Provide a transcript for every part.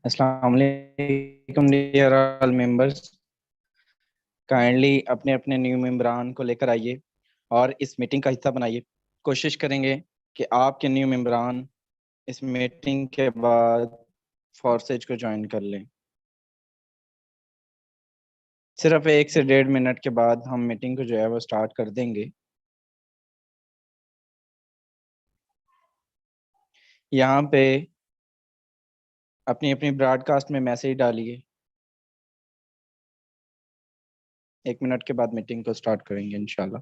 अस्सलाम वालेकुम dear all members. Kindly अपने अपने न्यू मेंबरान को लेकर आइए और इस मीटिंग का हिस्सा बनाइए। कोशिश करेंगे कि आपके न्यू मेंबरान इस मीटिंग के बाद फॉर्सेज को ज्वाइन कर लें। सिर्फ 1 से 1.5 मिनट के बाद हम मीटिंग को जो है वो स्टार्ट कर देंगे। यहाँ पे अपनी अपनी ब्रॉडकास्ट में मैसेज डालिए। 1 मिनट के बाद मीटिंग को स्टार्ट करेंगे इंशाल्लाह।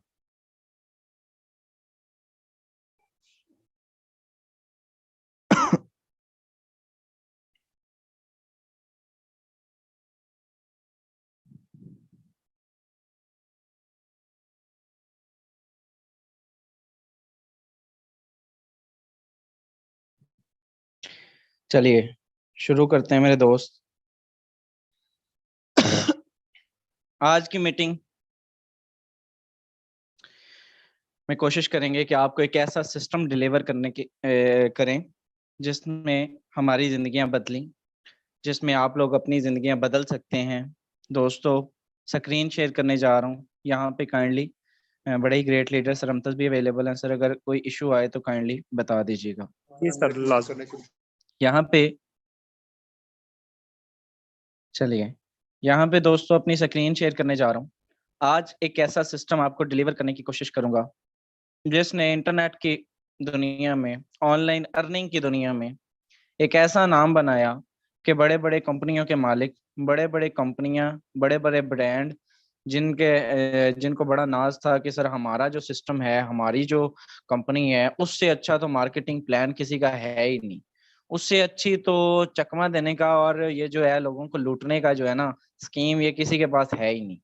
चलिए शुरू करते हैं मेरे दोस्त। आज की मीटिंग में कोशिश करेंगे कि आपको एक ऐसा सिस्टम डिलीवर करने की करें जिसमें हमारी ज़िंदगियां बदली, जिसमें आप लोग अपनी ज़िंदगियां बदल सकते हैं। दोस्तों स्क्रीन शेयर करने जा रहा हूं यहाँ पे। काइंडली बड़े ही ग्रेट लीडर सर हमतज भी अवेलेबल हैं। सर अगर कोई इशू आए तो काइंडली बता दीजिएगा। यहाँ पे चलिए, यहाँ पे दोस्तों अपनी स्क्रीन शेयर करने जा रहा हूँ। आज एक ऐसा सिस्टम आपको डिलीवर करने की कोशिश करूंगा जिसने इंटरनेट की दुनिया में, ऑनलाइन अर्निंग की दुनिया में एक ऐसा नाम बनाया कि बड़े बड़े कंपनियों के मालिक, बड़े बड़े कंपनियां, बड़े बड़े ब्रांड जिनको बड़ा नाज था कि सर हमारा जो सिस्टम है, हमारी जो कंपनी है, उससे अच्छा तो मार्केटिंग प्लान किसी का है ही नहीं, उससे अच्छी तो चकमा देने का और ये जो है लोगों को लूटने का जो है ना स्कीम, ये किसी के पास है ही नहीं।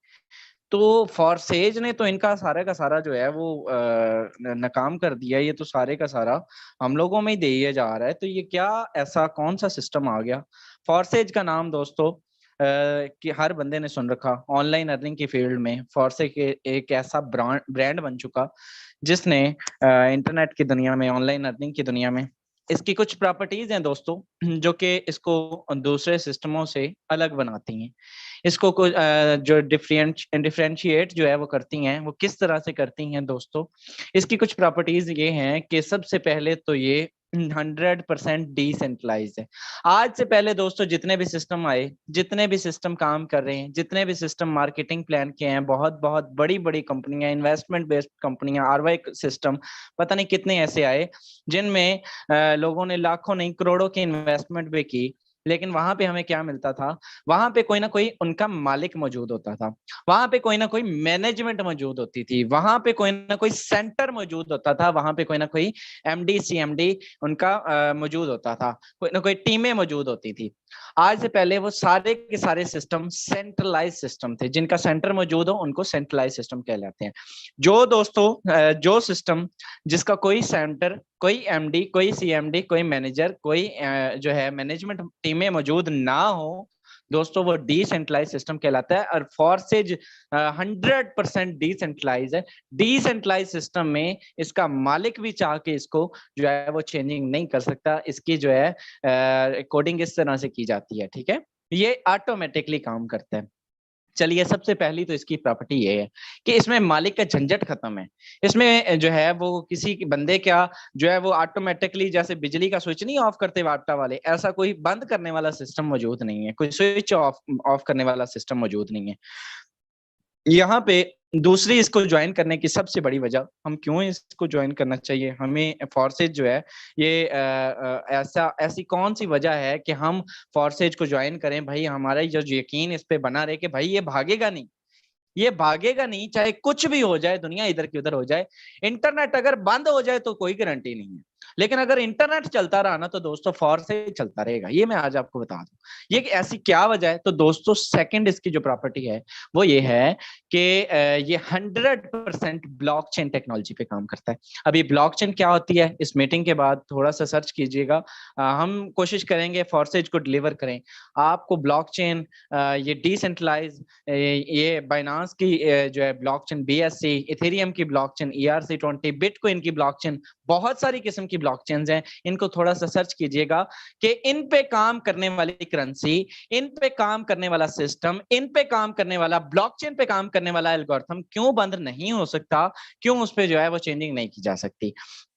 तो फॉरसेज ने तो इनका सारा का सारा जो है वो नाकाम कर दिया। ये तो सारे का सारा हम लोगों में ही दिया जा रहा है। तो ये क्या ऐसा कौन सा सिस्टम आ गया? फॉरसेज का नाम दोस्तों कि हर बंदे ने सुन रखा। ऑनलाइन अर्निंग की फील्ड में फॉरसेज एक ऐसा ब्रांड बन चुका जिसने इंटरनेट की दुनिया में, ऑनलाइन अर्निंग की दुनिया में, इसकी कुछ प्रॉपर्टीज हैं दोस्तों जो कि इसको दूसरे सिस्टमों से अलग बनाती हैं। इसको कुछ जो डिफरेंशिएट जो है वो करती हैं। वो किस तरह से करती हैं दोस्तों? इसकी कुछ प्रॉपर्टीज ये हैं कि सबसे पहले तो ये 100% डिसेंट्रलाइज है। आज से पहले दोस्तों जितने भी सिस्टम आए, जितने भी सिस्टम काम कर रहे हैं, जितने भी सिस्टम मार्केटिंग प्लान किए हैं, बहुत बहुत बड़ी बड़ी कंपनियां, इन्वेस्टमेंट बेस्ड कंपनियां, आरवाई सिस्टम, पता नहीं कितने ऐसे आए जिनमें लोगों ने लाखों नहीं करोड़ों की इन्वेस्टमेंट भी की। लेकिन वहां पे हमें क्या मिलता था? वहां पे कोई ना कोई उनका मालिक मौजूद होता था, वहां पे कोई ना कोई मैनेजमेंट मौजूद होती थी, वहां पे कोई ना कोई सेंटर मौजूद होता था, वहां पे कोई ना कोई एमडी सीएमडी उनका मौजूद होता था, कोई ना कोई टीमें मौजूद होती थी। आज से पहले वो सारे के सारे सिस्टम सेंट्रलाइज सिस्टम थे। जिनका सेंटर मौजूद हो उनको सेंट्रलाइज सिस्टम कहलाते हैं। जो दोस्तों जो सिस्टम जिसका कोई सेंटर, कोई एमडी, कोई सीएमडी, कोई मैनेजर, कोई जो है मैनेजमेंट टीमें मौजूद ना हो दोस्तों, वो डिसेंट्रलाइज सिस्टम कहलाता है। और फॉरसेज 100% डिसेंट्रलाइज है। डिसेंट्रलाइज सिस्टम में इसका मालिक भी चाह के इसको जो है वो चेंजिंग नहीं कर सकता। इसकी जो है कोडिंग इस तरह से की जाती है, ठीक है, ये ऑटोमेटिकली काम करता है। चलिए, सबसे पहली तो इसकी प्रॉपर्टी ये है कि इसमें मालिक का झंझट खत्म है। इसमें जो है वो किसी बंदे क्या जो है वो ऑटोमेटिकली, जैसे बिजली का स्विच नहीं ऑफ करते वापटा वाले, ऐसा कोई बंद करने वाला सिस्टम मौजूद नहीं है, कोई स्विच ऑफ करने वाला सिस्टम मौजूद नहीं है। यहाँ पे दूसरी इसको ज्वाइन करने की सबसे बड़ी वजह, हम क्यों इसको ज्वाइन करना चाहिए हमें, फॉर्सेज जो है ये ऐसी कौन सी वजह है कि हम फॉर्सेज को ज्वाइन करें? भाई हमारा जो यकीन इस पे बना रहे कि भाई ये भागेगा नहीं, ये भागेगा नहीं, चाहे कुछ भी हो जाए, दुनिया इधर की उधर हो जाए। इंटरनेट अगर बंद हो जाए तो कोई गारंटी नहीं है, लेकिन अगर इंटरनेट चलता रहा ना तो दोस्तों फॉरसेज चलता रहेगा। ये मैं आज आपको बता दूं ये ऐसी क्या वजह है। तो दोस्तों सेकंड इसकी जो प्रॉपर्टी है वो ये है कि ये 100% ब्लॉकचेन टेक्नोलॉजी पे काम करता है। अब ये ब्लॉकचेन क्या होती है, इस मीटिंग के बाद थोड़ा सा सर्च कीजिएगा। हम कोशिश करेंगे फॉरसेज को डिलीवर करें आपको। ब्लॉकचेन, ये डिसेंट्रलाइज, ये बाइनांस की जो है ब्लॉकचेन, BSC, इथेरियम की ब्लॉकचेन, ERC20, बिटकॉइन की ब्लॉकचेन, बहुत सारी किस्म की ब्लॉकचेन्स हैं, इनको थोड़ा सा सर्च कीजिएगा कि इन पे काम करने वाली करेंसी, इन पे काम करने वाला सिस्टम, इन पे काम करने वाला ब्लॉकचेन पे काम करने वाला एल्गोरिथम क्यों बंद नहीं हो सकता, क्यों उस पे जो है वो चेंजिंग नहीं की जा सकती।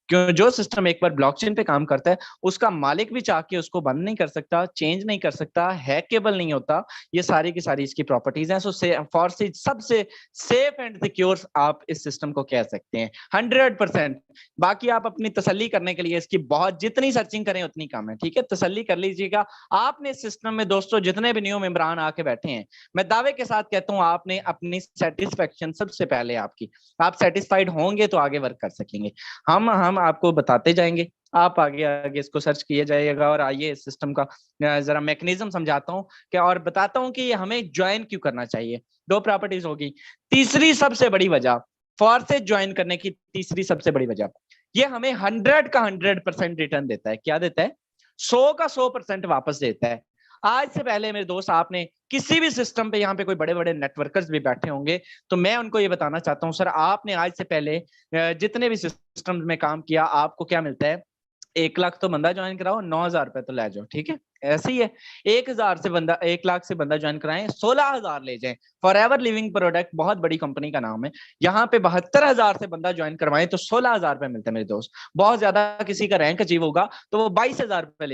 क्यों जो सिस्टम एक बार ब्लॉकचेन पे काम करता है, उसका मालिक भी चाह के उसको बंद नहीं कर सकता, चेंज नहीं कर सकता, हैकेबल नहीं होता। ये सारी की सारी इसकी प्रॉपर्टीज हैं। सो फॉरसी सबसे सेफ एंड सिक्योर आप इस सिस्टम को कह सकते हैं 100%। बाकी आप अपनी तसल्ली करने के लिए इसकी बहुत जितनी सर्चिंग करें उतनी कम है, ठीक है, तसल्ली कर लीजिएगा। आपने इस सिस्टम में दोस्तों जितने भी न्यू मेंबरान आके बैठे हैं, मैं दावे के साथ कहता हूं आपने अपनी सेटिस्फेक्शन सबसे पहले आपकी, आप सेटिस्फाइड होंगे तो आगे वर्क कर सकेंगे। हम आपको बताते जाएंगे, आप आगे आगे इसको सर्च किया जाएगा। और आइए इस सिस्टम का जरा मैकेनिज्म समझाता हूँ क्या, और बताता हूँ कि हमें ज्वाइन क्यों करना चाहिए। दो प्रॉपर्टीज होगी। तीसरी सबसे बड़ी वजह, फॉर्सेज ज्वाइन करने की तीसरी सबसे बड़ी वजह, ये हमें 100 का 100% रिटर्न देता है। क्या देता है? 100 का 100% वापस देता है। आज से पहले मेरे दोस्त, आपने किसी भी सिस्टम पे, यहाँ पे कोई बड़े बड़े नेटवर्कर्स भी बैठे होंगे, तो मैं उनको ये बताना चाहता हूँ, सर आपने आज से पहले जितने भी सिस्टम में काम किया, आपको क्या मिलता है? 1 लाख तो बंदा ज्वाइन कराओ, 9,000 रुपए तो ले जाओ, ठीक है, ऐसे ही है। 1,000 से बंदा, 1 लाख से बंदा ज्वाइन कराएं, 16,000 ले जाएं। फॉर एवर लिविंग प्रोडक्ट बहुत बड़ी कंपनी का नाम है। यहाँ पे 72,000 से बंदा ज्वाइन करवाएं तो 16,000 रुपए मिलते हैं मेरे दोस्त। बहुत ज्यादा किसी का रैंक अचीव होगा तो वो 22,000 रुपए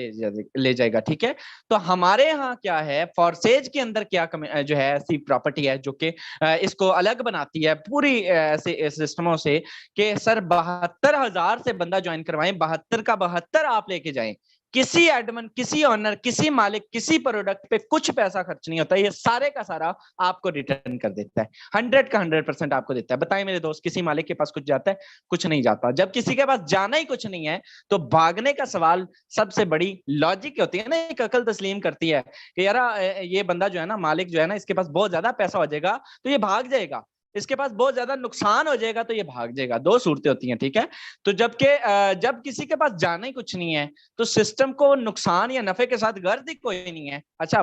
ले जाएगा, ठीक है। तो हमारे यहाँ क्या है, फॉरसेज के अंदर क्या जो है ऐसी प्रॉपर्टी है जो कि इसको अलग बनाती है पूरी ऐसे सिस्टमों से, कि सर 72,000 से बंदा ज्वाइन करवाएं, 72 का 72 आप लेके जाएं। किसी एडमिन, किसी ऑनर, किसी मालिक, किसी प्रोडक्ट पे कुछ पैसा खर्च नहीं होता, ये सारे का सारा आपको रिटर्न कर देता है। 100 का 100% आपको देता है। बताइए मेरे दोस्त, किसी मालिक के पास कुछ जाता है? कुछ नहीं जाता। जब किसी के पास जाना ही कुछ नहीं है तो भागने का सवाल, सबसे बड़ी लॉजिक होती है ना, एक अकल तस्लीम करती है कि यार ये बंदा जो है ना, मालिक जो है ना, इसके पास बहुत ज्यादा पैसा हो जाएगा तो ये भाग जाएगा, इसके पास बहुत ज्यादा नुकसान हो जाएगा तो ये भाग जाएगा। दो सूरतें होती हैं, ठीक है। तो जब किसी के पास जाना ही कुछ नहीं है तो सिस्टम को नुकसान या नफे के साथ गर्ज ही कोई नहीं है। अच्छा,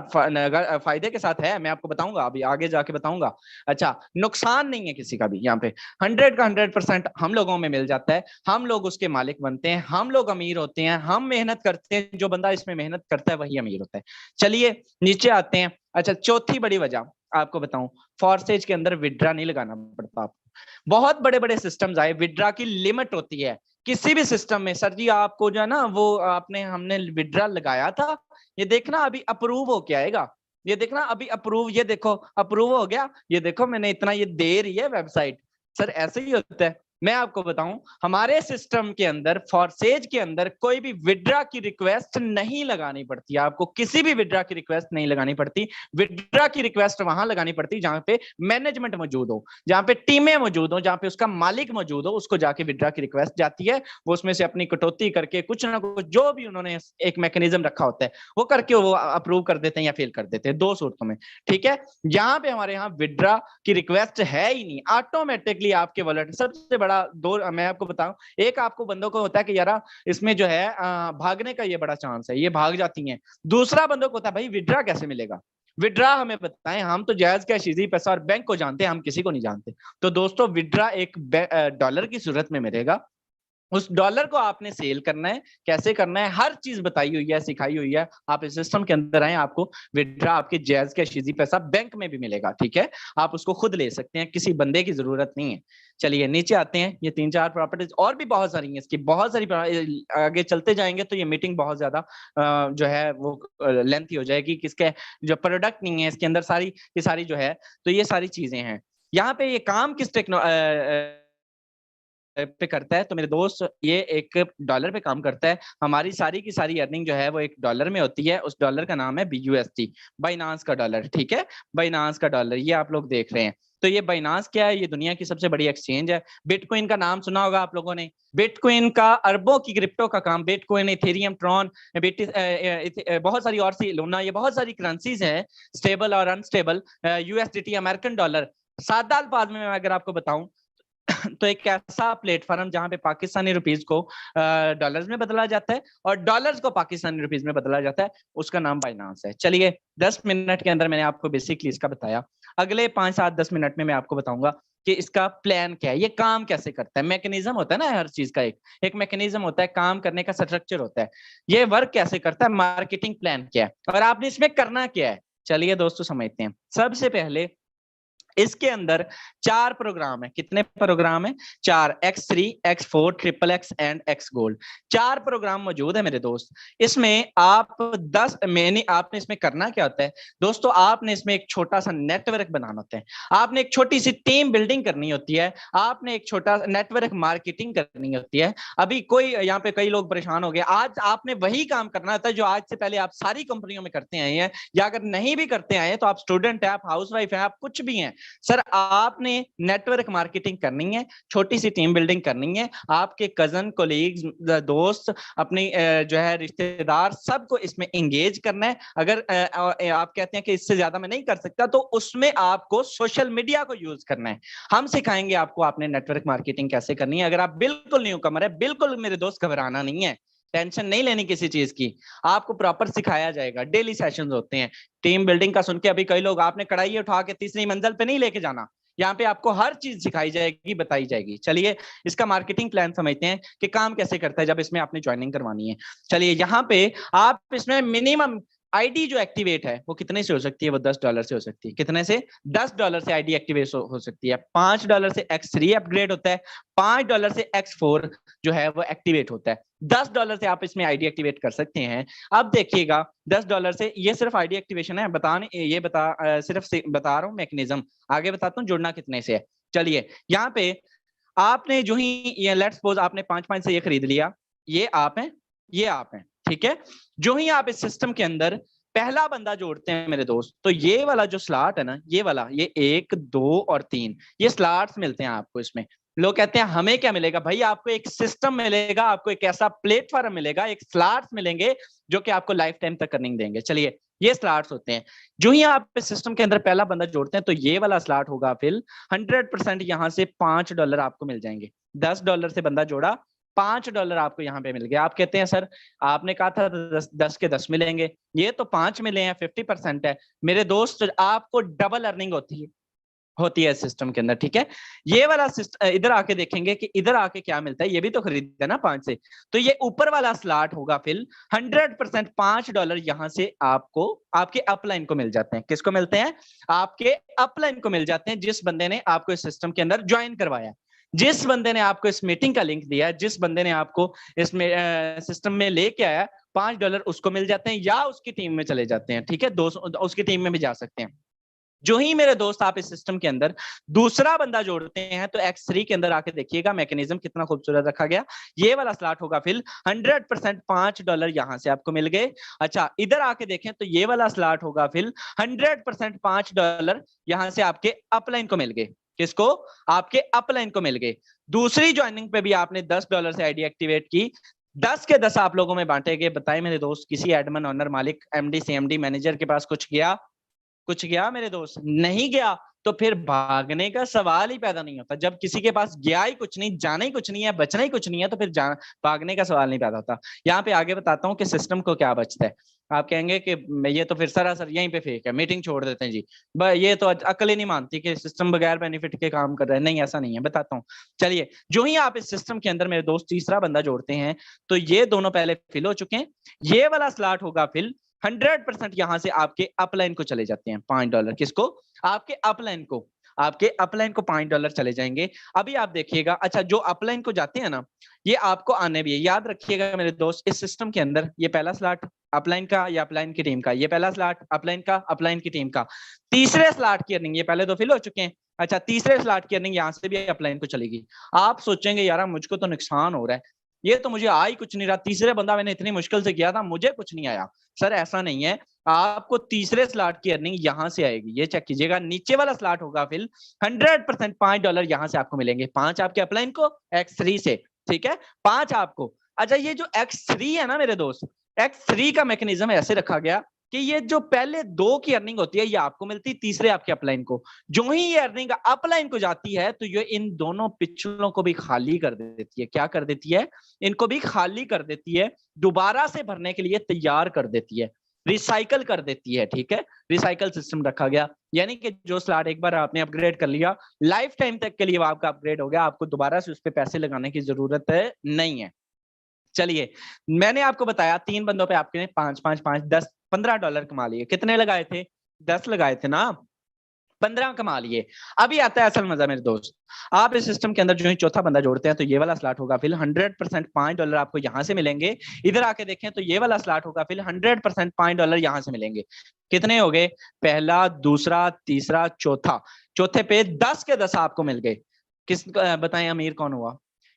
फायदे के साथ है, मैं आपको बताऊंगा, अभी आगे जाके बताऊंगा। अच्छा, नुकसान नहीं है किसी का भी। यहाँ पे 100 का 100% हम लोगों में मिल जाता है, हम लोग उसके मालिक बनते हैं, हम लोग अमीर होते हैं, हम मेहनत करते हैं, जो बंदा इसमें मेहनत करता है वही अमीर होता है। चलिए नीचे आते हैं। अच्छा, चौथी बड़ी वजह आपको बताऊं, फॉरसेज के अंदर विड्रा नहीं लगाना पड़ता आपको। बहुत बड़े बड़े सिस्टम्स आए, विड्रा की लिमिट होती है किसी भी सिस्टम में। सर जी आपको जो है ना, वो हमने विड्रा लगाया था, ये देखना अभी अप्रूव हो के आएगा, ये देखना अभी अप्रूव, ये देखो अप्रूव हो गया, ये देखो मैंने इतना, ये दे रही है वेबसाइट। सर ऐसे ही होता है। मैं आपको बताऊं, हमारे सिस्टम के अंदर, फॉरसेज के अंदर कोई भी विड्रा की रिक्वेस्ट नहीं लगानी पड़ती, आपको किसी भी विड्रा की रिक्वेस्ट नहीं लगानी पड़ती। विड्रा की रिक्वेस्ट वहां लगानी पड़ती जहां पे मैनेजमेंट मौजूद हो, जहां पे टीमें मौजूद हो, जहां पे उसका मालिक मौजूद हो, उसको जाके विड्रा की रिक्वेस्ट जाती है। वो उसमें से अपनी कटौती करके कुछ ना कुछ जो भी उन्होंने एक मैकेनिज्म रखा होता है वो करके वो अप्रूव कर देते हैं या फेल कर देते हैं, दो सूरतों में, ठीक है। यहाँ पे हमारे यहाँ विड्रा की रिक्वेस्ट है ही नहीं, ऑटोमेटिकली आपके वॉलेट। सबसे बड़ा दो मैं आपको बताऊं, एक आपको बंदों को होता है कि यार इसमें जो है भागने का ये बड़ा चांस है, ये भाग जाती हैं। दूसरा बंदों को होता है भाई विड्रा कैसे मिलेगा, विड्रा हमें बताएं, हम तो जायज कैश, इजी पैसा और बैंक को जानते हैं, हम किसी को नहीं जानते। तो दोस्तों विड्रा एक डॉलर की सूरत में मिलेगा, उस डॉलर को आपने सेल करना है, कैसे करना है हर चीज बताई हुई है, सिखाई हुई है। आप इस सिस्टम के अंदर आए, आपको विड्रा आपके जायज कैश इजी पैसा बैंक में भी मिलेगा, ठीक है। आप उसको खुद ले सकते हैं, किसी बंदे की जरूरत नहीं है। चलिए नीचे आते हैं। ये 3-4 प्रॉपर्टीज और भी बहुत सारी हैं इसकी, बहुत सारी आगे चलते जाएंगे तो ये मीटिंग बहुत ज्यादा जो है वो लेंथी हो जाएगी। किसके जो प्रोडक्ट नहीं है इसके अंदर, सारी की सारी जो है, तो ये सारी चीजें हैं। यहाँ पे ये काम किस पे करता है, तो मेरे दोस्त ये एक डॉलर पे काम करता है। हमारी सारी की सारी अर्निंग जो है वो एक डॉलर में होती है। उस डॉलर का नाम है BUSD, बाइनांस का डॉलर, ठीक है, बाइनांस का डॉलर, ये आप लोग देख रहे हैं। तो ये बाइनांस क्या है? ये दुनिया की सबसे बड़ी एक्सचेंज है। बिटकॉइन का नाम सुना होगा आप लोगों ने, बिटकॉइन का अरबों की क्रिप्टो का काम, बिटकॉइन, इथेरियम, ट्रॉन, बहुत सारी और सी लूना, ये बहुत सारी करेंसीज हैं, स्टेबल और अनस्टेबल, USDT, अमेरिकन डॉलर। सादा अल्फाज में मैं अगर आपको बताऊं तो एक ऐसा प्लेटफॉर्म जहां पे पाकिस्तानी रुपीस को डॉलर्स में बदला जाता है और डॉलर्स को पाकिस्तानी रुपीस में बदला जाता है, उसका नाम बाइनांस है। चलिए 10 मिनट के अंदर मैंने आपको बेसिकली इसका बताया, अगले 5-7-10 मिनट में मैं आपको बताऊंगा कि इसका प्लान क्या है, ये काम कैसे करता है, मैकेनिज्म होता है ना हर चीज का, एक मैकेनिज्म होता है, काम करने का स्ट्रक्चर होता है, ये वर्क कैसे करता है, मार्केटिंग प्लान क्या है और आपने इसमें करना क्या है। चलिए दोस्तों समझते हैं। सबसे पहले इसके अंदर 4 प्रोग्राम है। कितने प्रोग्राम है? 4, X3, X4, triple X and X gold. 4 program मौजूद है मेरे दोस्त। इसमें आप 10 मैंने आपने इसमें करना क्या होता है दोस्तों, आपने इसमें एक छोटा सा नेटवर्क बनाना होता है, आपने एक छोटी सी टीम बिल्डिंग करनी होती है, आपने एक छोटा नेटवर्क मार्केटिंग करनी होती है। अभी कोई यहाँ पे कई लोग परेशान हो गए, आज आपने वही काम करना होता है जो आज से पहले आप सारी कंपनियों में करते आए हैं, या अगर नहीं भी करते आए तो आप स्टूडेंट है, आप हाउसवाइफ है, आप कुछ भी हैं सर, आपने नेटवर्क मार्केटिंग करनी है, छोटी सी टीम बिल्डिंग करनी है, आपके कजन, कोलीग्स, दोस्त, अपनी जो है रिश्तेदार, सबको इसमें एंगेज करना है। अगर आप कहते हैं कि इससे ज्यादा मैं नहीं कर सकता, तो उसमें आपको सोशल मीडिया को यूज करना है। हम सिखाएंगे आपको आपने नेटवर्क मार्केटिंग कैसे करनी है। अगर आप बिल्कुल न्यू कमर है, बिल्कुल मेरे दोस्त घबराना नहीं है, टेंशन नहीं लेनी किसी चीज की, आपको प्रॉपर सिखाया जाएगा। डेली सेशंस होते हैं टीम बिल्डिंग का। सुन के अभी कई लोग, आपने कढ़ाई उठा के तीसरी मंजिल पे नहीं लेके जाना, यहाँ पे आपको हर चीज सिखाई जाएगी, बताई जाएगी। चलिए इसका मार्केटिंग प्लान समझते हैं कि काम कैसे करता है जब इसमें आपने ज्वाइनिंग करवानी है। चलिए यहाँ पे आप इसमें मिनिमम आईडी जो एक्टिवेट है वो कितने से हो सकती है? वो $10 से हो सकती है। कितने से? $10 से आईडी एक्टिवेट हो सकती है। $5 से X3 अपग्रेड होता है, $5 से X4 जो है वो एक्टिवेट होता है। $10 से आप इसमें आईडी एक्टिवेट कर सकते हैं। अब देखिएगा $10 से ये सिर्फ आईडी एक्टिवेशन है, सिर्फ बता रहा हूँ मैकेनिज्म, आगे बताता हूँ जुड़ना कितने से है। चलिए यहाँ पे आपने जो ही ये लेट्स सपोज आपने 5 से ये खरीद लिया, ये आप हैं, ये आप हैं, ठीक है। जो ही आप इस सिस्टम के अंदर पहला बंदा जोड़ते हैं मेरे दोस्त, तो ये वाला जो स्लॉट है ना, ये वाला, ये 1, 2 और 3 ये स्लॉट्स मिलते हैं आपको इसमें। लोग कहते हैं हमें क्या मिलेगा भाई? आपको एक सिस्टम मिलेगा, आपको एक ऐसा प्लेटफॉर्म मिलेगा, एक स्लॉट्स मिलेंगे जो कि आपको लाइफ टाइम तक अर्निंग देंगे। चलिए ये स्लॉट्स होते हैं। जो ही आप इस सिस्टम के अंदर पहला बंदा जोड़ते हैं, तो ये वाला स्लॉट होगा फिर 100% यहाँ से $5 आपको मिल जाएंगे। $10 से बंदा जोड़ा, $5 आपको यहाँ पे मिल गया। आप कहते हैं सर आपने कहा था 10 के 10 मिलेंगे, ये तो 5 मिले हैं, 50% है। मेरे दोस्त आपको डबल अर्निंग होती है सिस्टम के अंदर, ठीक है। ये वाला सिस्टम इधर आके देखेंगे कि इधर आके क्या मिलता है, ये भी तो खरीदते हैं ना 5 से, तो ये ऊपर वाला स्लॉट होगा फिर 100% $5 यहाँ से आपको आपके अपलाइन को मिल जाते हैं। किसको मिलते हैं? आपके अपलाइन को मिल जाते हैं, जिस बंदे ने आपको इस सिस्टम के अंदर ज्वाइन करवाया, जिस बंदे ने आपको इस मीटिंग का लिंक दिया, जिस बंदे ने आपको इसमें सिस्टम में लेके आया, $5 उसको मिल जाते हैं, या उसकी टीम में चले जाते हैं, ठीक है। उसकी टीम में भी जा सकते हैं। जो ही मेरे दोस्त आप इस सिस्टम के अंदर दूसरा बंदा जोड़ते हैं, तो X3 के अंदर आके देखिएगा मैकेनिज्म कितना खूबसूरत रखा गया। ये वाला स्लॉट होगा फिर 100% $5 यहां से आपको मिल गए। अच्छा इधर आके देखें तो ये वाला स्लॉट होगा फिर 100% $5 यहां से आपके अपलाइन को मिल गए। किसको? आपके अपलाइन को मिल गए। दूसरी ज्वाइनिंग पे भी आपने $10 से आईडी एक्टिवेट की, 10 के 10 आप लोगों में बांटे गए। बताए मेरे दोस्त, किसी एडमिन, ओनर, मालिक, एमडी, सीएमडी, मैनेजर के पास कुछ गया? कुछ गया मेरे दोस्त? नहीं गया। तो फिर भागने का सवाल ही पैदा नहीं होता। जब किसी के पास गया ही कुछ नहीं, जाना ही कुछ नहीं है, बचना ही कुछ नहीं है, तो फिर भागने का सवाल नहीं पैदा होता। यहाँ पे आगे बताता हूँ कि सिस्टम को क्या बचता है। आप कहेंगे कि ये तो फिर सरासर यहीं पे फेक है, मीटिंग छोड़ देते हैं जी, ये तो अकल ही नहीं मानती कि सिस्टम बगैर बेनिफिट के काम कर रहा है। नहीं, ऐसा नहीं है, बताता हूँ। चलिए जो ही आप इस सिस्टम के अंदर मेरे दोस्त तीसरा बंदा जोड़ते हैं, तो ये दोनों पहले फिल हो चुके हैं। ये वाला स्लॉट होगा फिल 100% यहां से आपके अपलाइन को चले जाते हैं $5। किसको? आपके अपलाइन को। आपके अपलाइन को $5 चले जाएंगे। अभी आप देखिएगा, अच्छा जो अपलाइन को जाते हैं ना, ये आपको आने भी है। याद रखिएगा मेरे दोस्त, इस सिस्टम के अंदर ये पहला स्लॉट अपलाइन का या अपलाइन की टीम का, ये पहला स्लॉट अपलाइन का, अपलाइन की टीम का। तीसरे स्लॉट की अर्निंग, ये पहले तो फिल हो चुके हैं। अच्छा तीसरे स्लॉट की अर्निंग यहां से भी अपलाइन को चलेगी। आप सोचेंगे यार मुझको तो नुकसान हो रहा है, ये तो मुझे आ ही कुछ नहीं रहा, तीसरे बंदा मैंने इतनी मुश्किल से किया था, मुझे कुछ नहीं आया। सर ऐसा नहीं है, आपको तीसरे स्लॉट की अर्निंग यहां से आएगी। ये चेक कीजिएगा, नीचे वाला स्लॉट होगा फिर 100% $5 यहां से आपको मिलेंगे। 5 आपके अपलाइन को X3 से, ठीक है, 5 आपको। अच्छा ये जो X3 है ना मेरे दोस्त, X3 का मैकेनिज्म ऐसे रखा गया कि ये जो पहले 2 की अर्निंग होती है ये आपको मिलती है, तीसरे आपके अपलाइन को। जो ही ये अर्निंग अपलाइन को जाती है, तो ये इन दोनों पिछलों को भी खाली कर देती है। क्या कर देती है? इनको भी खाली कर देती है, दोबारा से भरने के लिए तैयार कर देती है। रिसाइकल कर देती है, ठीक है, रिसाइकल सिस्टम रखा गया, यानी कि जो स्लॉट एक बार आपने अपग्रेड कर लिया, लाइफ टाइम तक के लिए वो आपका अपग्रेड हो गया, आपको दोबारा से उस पर पैसे लगाने की जरूरत नहीं है। चलिए, मैंने आपको बताया 3 बंदों पे आपने 5 10 $15 कमा लिए। कितने लगाए थे? 10 लगाए थे ना, 15 कमा लिए। अभी आता है असल मजा मेरे दोस्त। आप इस सिस्टम के अंदर जो ही चौथा बंदा जोड़ते हैं तो ये वाला स्लॉट होगा, फिर 100% $5 आपको यहां से मिलेंगे। इधर आके देखें तो ये वाला स्लॉट होगा, फिर 100% $5 यहां से मिलेंगे। कितने हो गए? पहला, दूसरा, तीसरा, चौथा। चौथे पे 10 के 10 आपको मिल गए। किस बताएं अमीर कौन हुआ?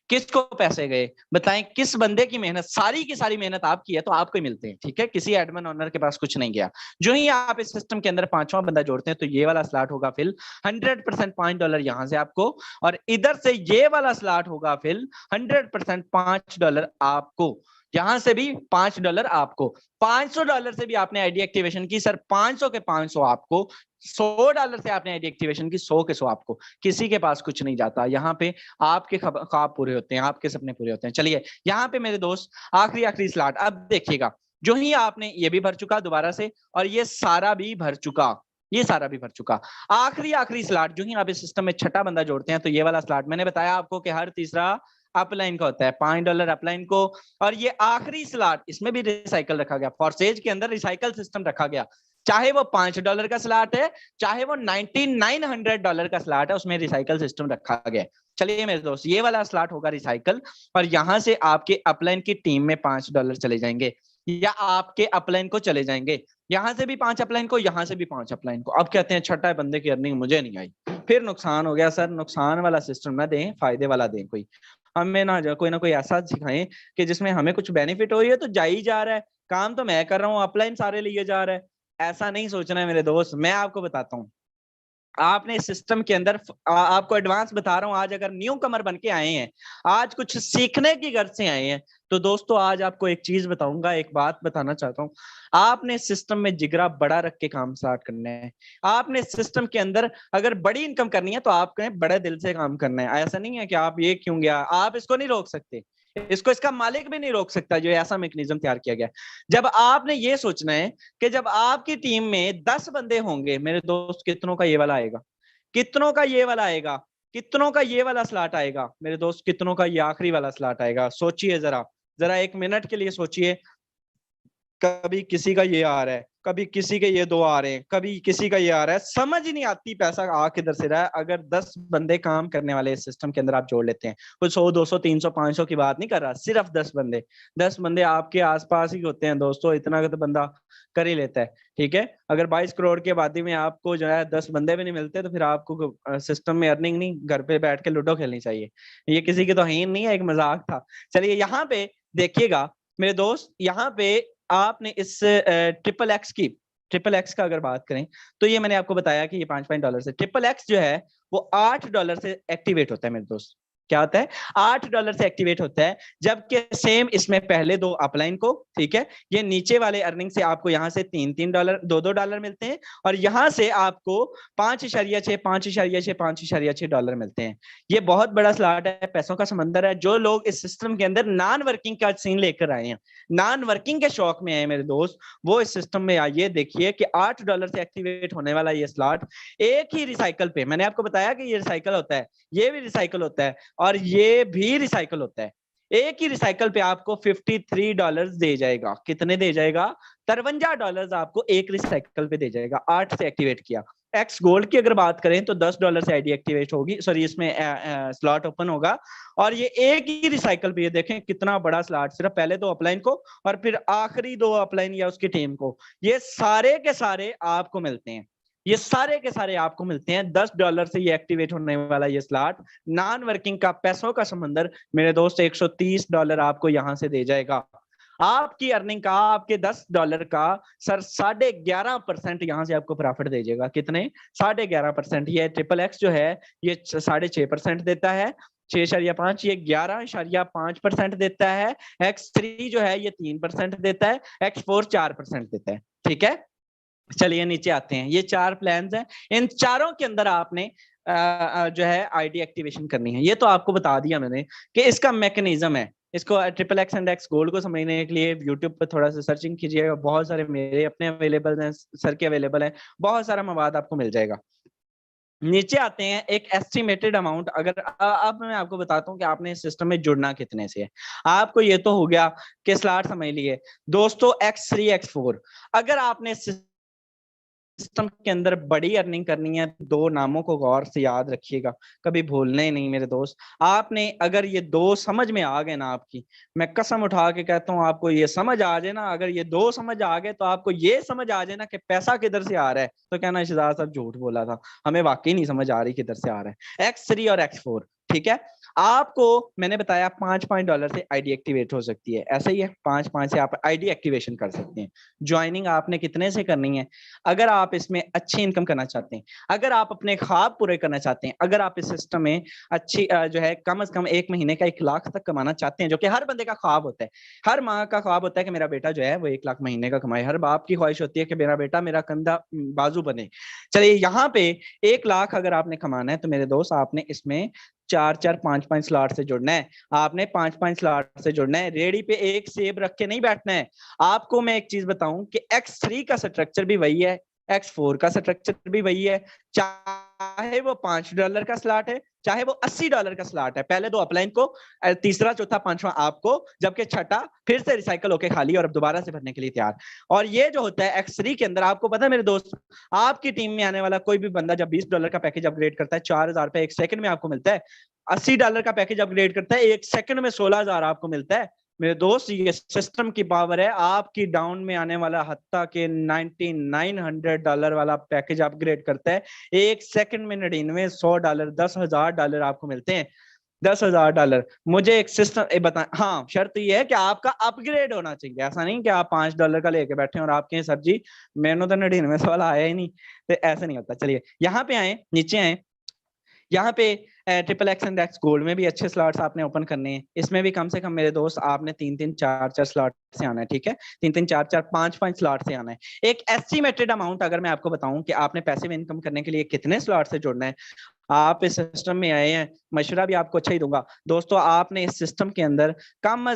किसको पैसे गए? बताएं किस बंदे की मेहनत, सारी की सारी मेहनत आपकी है तो आपको ही मिलते हैं, ठीक है, किसी एडमिन ओनर के पास कुछ नहीं गया। जो ही आप इस सिस्टम के अंदर पांचवा बंदा जोड़ते हैं तो ये वाला स्लॉट होगा फिर 100% $5 यहां से आपको, और इधर से ये वाला स्लॉट होगा फिर 100% $5 आपको, यहां से भी $5 आपको। $500 से भी आपने आईडी एक्टिवेशन की सर, 500 के 500 आपको। $100 से आपने आईडी एक्टिवेशन की, 100 के 100 आपको। किसी के पास कुछ नहीं जाता, यहाँ पे आपके ख्वाब पूरे होते हैं, आपके सपने पूरे होते हैं। चलिए यहाँ पे मेरे दोस्त आखिरी स्लॉट अब देखिएगा, जो ही आपने ये भी भर चुका दोबारा से, और ये सारा भी भर चुका, ये सारा भी भर चुका। आखिरी स्लॉट जो ही आप इस सिस्टम में छठा बंदा जोड़ते हैं तो ये वाला स्लॉट मैंने बताया आपको कि हर तीसरा अपलाइन का होता है, $5 अपलाइन को। और ये आखिरी स्लॉट, इसमें भी रिसाइकल रखा गया, फॉरसेज के अंदर रिसाइकल सिस्टम रखा गया, चाहे वो $5 का स्लॉट है, चाहे वो $9900 का स्लॉट है, उसमें रिसाइकल सिस्टम रखा गया। चलिए मेरे दोस्त, ये वाला स्लॉट होगा रिसाइकल, और यहां से आपके अपलाइन की टीम में $5 चले जाएंगे, या आपके अपलाइन को चले जाएंगे, यहां से भी 5 अपलाइन को, यहां से भी 5 अपलाइन को। अब कहते हैं छठा बंदे की अर्निंग मुझे नहीं आई, फिर नुकसान हो गया। सर नुकसान वाला सिस्टम ना दें, फायदे वाला दें। कोई हमें ना कोई ऐसा सिखाएं कि जिसमें हमें कुछ बेनिफिट हो। ये तो जा ही जा रहा है, काम तो मैं कर रहा हूँ, अपलाइन सारे लिए जा रहा है। ऐसा नहीं सोचना है मेरे दोस्त। मैं आपको बताता हूँ, आपने इस सिस्टम के अंदर आपको एडवांस बता रहा हूं, आज अगर न्यू कमर बन के आए हैं, आज कुछ सीखने की गर्ज से आए हैं, तो दोस्तों आज आपको एक चीज बताऊंगा, एक बात बताना चाहता हूं। आपने सिस्टम में जिगरा बड़ा रख के काम स्टार्ट करना है। आपने सिस्टम के अंदर अगर बड़ी इनकम करनी है तो आपने बड़े दिल से काम करना है। ऐसा नहीं है कि आप ये क्यों गया, आप इसको नहीं रोक सकते, इसको इसका मालिक भी नहीं रोक सकता, जो ऐसा मैकेनिज्म तैयार किया गया। जब आपने ये सोचना है कि जब आपकी टीम में 10 बंदे होंगे मेरे दोस्त, कितनों का ये वाला आएगा, कितनों का ये वाला आएगा, कितनों का ये वाला स्लॉट आएगा मेरे दोस्त, कितनों का ये आखिरी वाला स्लॉट आएगा? सोचिए जरा, जरा 1 मिनट के लिए सोचिए। कभी किसी का ये आ रहा है, कभी किसी के ये 2 आ रहे हैं, कभी किसी का ये आ रहा है, समझ ही नहीं आती पैसा आ किधर से रहा है। अगर 10 बंदे काम करने वाले इस सिस्टम के अंदर आप जोड़ लेते हैं, कोई 100 200 300 500 की बात नहीं कर रहा, सिर्फ 10 बंदे, 10 बंदे आपके आसपास ही होते हैं दोस्तों, इतना का तो बंदा कर ही लेता है, ठीक है। अगर 22 करोड़ की आबादी में आपको जो है 10 बंदे भी नहीं मिलते तो फिर आपको सिस्टम में अर्निंग नहीं, घर पे बैठ के लूडो खेलनी चाहिए। ये किसी की तौहीन नहीं है, एक मजाक था। चलिए यहाँ पे देखिएगा मेरे दोस्त, यहाँ पे आपने इस ट्रिपल एक्स का अगर बात करें तो ये मैंने आपको बताया कि ये $5 से ट्रिपल एक्स जो है वो $8 से एक्टिवेट होता है मेरे दोस्त। क्या होता है? $8 से एक्टिवेट होता है, जबकि सेम इसमें पहले 2 अपलाइन को, ठीक है, ये नीचे वाले अर्निंग से आपको यहां से $3 $2 मिलते हैं, और यहां से आपको 5.6 $5.6 मिलते हैं। ये बहुत बड़ा स्लॉट है, पैसों का समंदर है। जो लोग इस सिस्टम के अंदर नॉन वर्किंग का सीन लेकर आए हैं, नॉन वर्किंग के शौक में आए मेरे दोस्त, वो इस सिस्टम में आइए, देखिए कि $8 से एक्टिवेट होने वाला ये स्लॉट एक ही रिसाइकल पे, मैंने आपको बताया कि ये रिसाइकल होता है, ये भी रिसाइकल होता है, और ये भी रिसाइकल होता है। एक ही रिसाइकल पे आपको $53 दे जाएगा। कितने दे जाएगा? $53 आपको एक रिसाइकल पे दे जाएगा। 8 से एक्टिवेट किया। एक्स गोल्ड की अगर बात करें तो $10 से आईडी एक्टिवेट होगी, सॉरी इसमें स्लॉट ओपन होगा, और ये एक ही रिसाइकल पे, ये देखें कितना बड़ा स्लॉट, सिर्फ पहले 2 अपलाइन को और फिर आखिरी 2 अपलाइन या उसकी टीम को, ये सारे के सारे आपको मिलते हैं। ये सारे के सारे आपको मिलते हैं। $10 से ये एक्टिवेट होने वाला ये स्लॉट, नॉन वर्किंग का पैसों का समंदर मेरे दोस्त, $130 आपको यहां से दे जाएगा। आपकी अर्निंग का, आपके $10 का सर 11.5% यहां से आपको प्रॉफिट दे जाएगा। कितने? 11.5%। ये ट्रिपल एक्स जो है ये 6.5% देता है, 6.5, ये 11.5% देता है। X3 जो है ये 3% देता है, X4 4% देता है, ठीक है। चलिए नीचे आते हैं, ये 4 प्लान्स हैं, इन चारों के अंदर आपने जो है आईडी एक्टिवेशन करनी है। ये तो आपको बता दिया मैंने कि इसका मैकेनिज्म है, इसको triple X and X gold को समझने के लिए यूट्यूब पर थोड़ा सा सर्चिंग कीजिएगा, बहुत सारे मेरे अपने अवेलेबल हैं, सर के अवेलेबल हैं, बहुत सारा मवाद आपको मिल जाएगा। नीचे आते हैं एक एस्टिमेटेड अमाउंट। अगर अब मैं आपको बताता हूँ कि आपने इस सिस्टम में जुड़ना कितने से है। आपको ये तो हो गया कि स्लॉट समझ लिए दोस्तों, X3 X4। अगर आपने सिस्टम के अंदर बड़ी अर्निंग करनी है, दो नामों को गौर से याद रखिएगा, कभी भूलने ही नहीं मेरे दोस्त। आपने अगर ये दो समझ में आ गए ना, आपकी मैं कसम उठा के कहता हूँ, आपको ये समझ आ जाए ना, अगर ये दो समझ आ गए तो आपको ये समझ आ जाए ना कि पैसा किधर से आ रहा है, तो कहना शहजाद साहब झूठ बोला था, हमें वाकई नहीं समझ आ रही किधर से आ रहा है। X3 और X4, ठीक है। आपको मैंने बताया $5 से आईडी एक्टिवेट हो सकती है, ऐसा ही है, 5 से आप आईडी एक्टिवेशन कर सकते हैं। ज्वाइनिंग आपने कितने से करनी है? अगर आप इसमें अच्छी इनकम करना चाहते हैं, अगर आप अपने ख्वाब पूरे करना चाहते हैं, अगर आप इस सिस्टम में अच्छी जो है कम से कम 1 महीने का 1 लाख तक कमाना चाहते हैं, जो कि हर बंदे का ख्वाब होता है, हर माँ का ख्वाब होता है कि मेरा बेटा जो है वो 1 लाख महीने का कमाए, हर बाप की ख्वाहिश होती है कि मेरा बेटा मेरा कंधा बाजू बने। चलिए यहाँ पे 1 लाख अगर आपने कमाना है तो मेरे दोस्त आपने इसमें 4 4 5 5 स्लॉट से जुड़ना है। आपने 5 5 स्लॉट से जुड़ना है, रेडी पे एक सेब रख के नहीं बैठना है। आपको मैं एक चीज बताऊं कि X3 का स्ट्रक्चर भी वही है, X4 का स्ट्रक्चर भी वही है, चाहे वो $5 का स्लॉट है, चाहे वो $80 का स्लॉट है। पहले दो अपलाइन को, तीसरा चौथा पांचवा आपको, जबकि छठा फिर से रिसाइकल होके खाली और अब दोबारा से भरने के लिए तैयार। और ये जो होता है X3 के अंदर, आपको पता है मेरे दोस्त, आपकी टीम में आने वाला कोई भी बंदा जब $20 का पैकेज अपग्रेड करता है, 4,000 रुपए 1 सेकंड में आपको मिलता है। $80 का पैकेज अपग्रेड करता है, 1 सेकंड में 16,000 आपको मिलता है। मेरे दोस्त ये सिस्टम की पावर है। आपकी डाउन में आने वाला हत्ता के $9900 वाला पैकेज अपग्रेड करता है, 1 सेकंड में 99, $100, $10,000 आपको मिलते हैं। $10,000 मुझे एक सिस्टम बता, हाँ शर्त ये है कि आपका अपग्रेड होना चाहिए। ऐसा नहीं कि आप $5 का लेके बैठे और आपके सर जी मैंने तो 99 वाला आया ही नहीं, तो ऐसा नहीं होता। चलिए यहाँ पे आए, नीचे आए, यहाँ पे triple X and X gold में भी अच्छे स्लॉट्स आपने ओपन करने हैं। इसमें भी कम से कम मेरे दोस्त आपने 3 3 4 4 स्लॉट से आना है, ठीक है, 3 3 4 4 5 5 स्लॉट से आना है। एक एस्टिमेटेड अमाउंट अगर मैं आपको बताऊं कि आपने पैसिव इनकम करने के लिए कितने स्लॉट से जुड़ना है, आप इस सिस्टम में आए हैं, मशवरा भी आपको अच्छा ही दूंगा दोस्तों। आपने इस सिस्टम के अंदर कम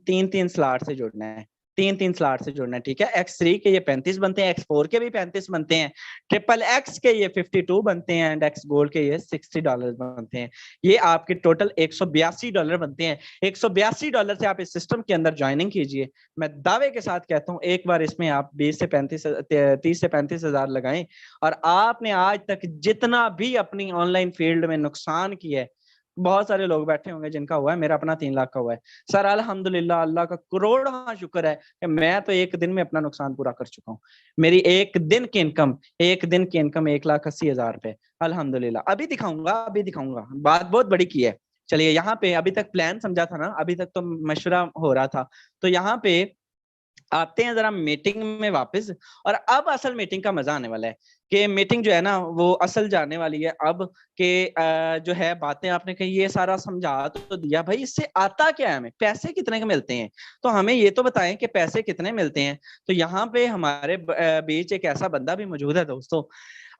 3 3 स्लॉट से जुड़ना है, 3 3 स्लॉट से जुड़ना है, ठीक है। X3 के ये 35 बनते हैं, X4 के भी 35 बनते हैं, ट्रिपल एक्स के ये 52 बनते हैं एंड एक्स गोल्ड के ये $60 बनते हैं। ये आपके टोटल $182 बनते हैं। $182 से आप इस सिस्टम के अंदर ज्वाइनिंग कीजिए। मैं दावे के साथ कहता हूं एक बार इसमें आप 30 से 35 हजार लगाएं, और आपने आज तक जितना भी अपनी ऑनलाइन फील्ड में नुकसान किया है, बहुत सारे लोग बैठे होंगे जिनका हुआ है, मेरा अपना 3 लाख का हुआ है सर, अल्हम्दुलिल्लाह, अल्लाह का करोड़ शुक्र है कि मैं तो एक दिन में अपना नुकसान पूरा कर चुका हूँ। मेरी एक दिन की इनकम 1,80,000 रुपए, अल्हम्दुलिल्लाह। अभी दिखाऊंगा, बात बहुत बड़ी की है। चलिए यहाँ पे अभी तक प्लान समझा था ना, अभी तक तो मशवरा हो रहा था, तो यहाँ पे आते हैं जरा मीटिंग में वापस। और अब असल मीटिंग का मजा आने वाला है कि मीटिंग जो है ना वो असल जाने वाली है अब के जो है बातें आपने कही, ये सारा समझा तो दिया भाई, इससे आता क्या है, हमें पैसे कितने के मिलते हैं, तो हमें ये तो बताएं कि पैसे कितने मिलते हैं। तो यहाँ पे हमारे बीच एक ऐसा बंदा भी मौजूद है दोस्तों।